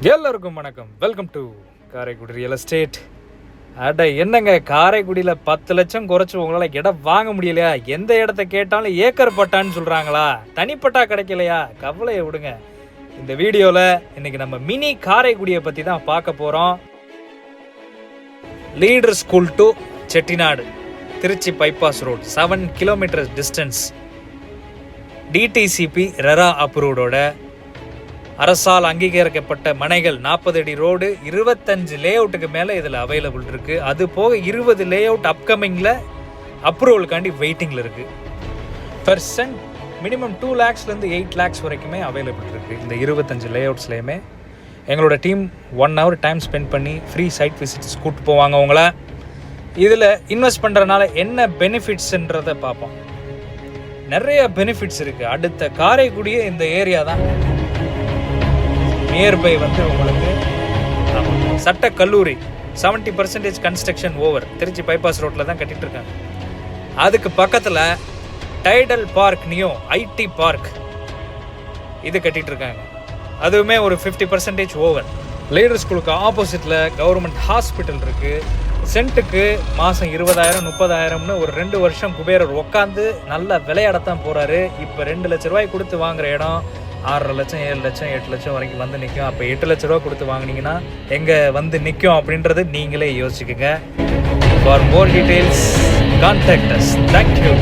எல்லாருக்கும் வணக்கம். Welcome to Karaikudi real estate. அட என்னங்க, காரைக்குடியில் 10 லட்சம் குறைச்சி உங்களால் இடம் வாங்க முடியலையா? எந்த இடத்த கேட்டாலும் ஏக்கர் பட்டான்னு சொல்கிறாங்களா? தனிப்பட்டா கிடைக்கலையா? கவலையை விடுங்க. இந்த வீடியோவில் இன்னைக்கு நம்ம மினி காரைக்குடியை பற்றி தான் பார்க்க போகிறோம். Leader school to Chettinad, Trichy bypass road, 7 kilometre distance. DTCP RERA அப்ரூவ்டோட அரசால் அங்கீகரிக்கப்பட்ட மனைகள், 40 அடி ரோடு, 25 லே அவுட்டுக்கு மேலே இதில் அவைலபிள் இருக்குது. அது போக 20 லே அவுட் அப்கமிங்கில் அப்ரூவலுக்காண்டி வெயிட்டிங்கில் இருக்குது. பெர் சென்ட் மினிமம் 2 lakhsலேருந்து 8 lakhs வரைக்குமே அவைலபிள் இருக்குது. இந்த 25 லே அவுட்ஸ்லேயுமே எங்களோட டீம் 1 hour டைம் ஸ்பெண்ட் பண்ணி ஃப்ரீ சைட் விசிட்ஸ் கூப்பிட்டு போவாங்க உங்களை. இதில் இன்வெஸ்ட் பண்ணுறதுனால என்ன பெனிஃபிட்ஸ்ன்றதை பார்ப்போம். நிறைய பெனிஃபிட்ஸ் இருக்குது. அடுத்த காரைக்குடியே இந்த ஏரியா தான். நியர்பை வந்து உங்களுக்கு சட்ட கல்லூரி 70% கன்ஸ்ட்ரக்ஷன் ஓவர், திருச்சி பைபாஸ் ரோட்டில் தான் கட்டிட்டு இருக்காங்க. அதுக்கு பக்கத்தில் Tidel park, Neo IT park, இது கட்டிட்டு இருக்காங்க. அதுவுமே ஒரு 50% ஓவர். லீடர் ஸ்கூலுக்கு ஆப்போசிட்டில் கவர்மெண்ட் ஹாஸ்பிட்டல் இருக்குது. சென்ட்டுக்கு மாதம் 20,000 30,000ன்னு ஒரு 2 வருஷம் குபேரர் உட்காந்து நல்லா விளையாடத்தான் போகிறாரு. இப்போ 2 லட்ச ரூபாய் கொடுத்து வாங்குற இடம் 6.5 லட்சம் 7 லட்சம் 8 லட்சம் வரைக்கும் வந்து நிற்கும். அப்போ 8 லட்ச ரூபா கொடுத்து வாங்கினீங்கன்னா எங்கே வந்து நிற்கும் அப்படின்றது நீங்களே யோசிச்சுக்கோங்க. For more details contact us. Thank you.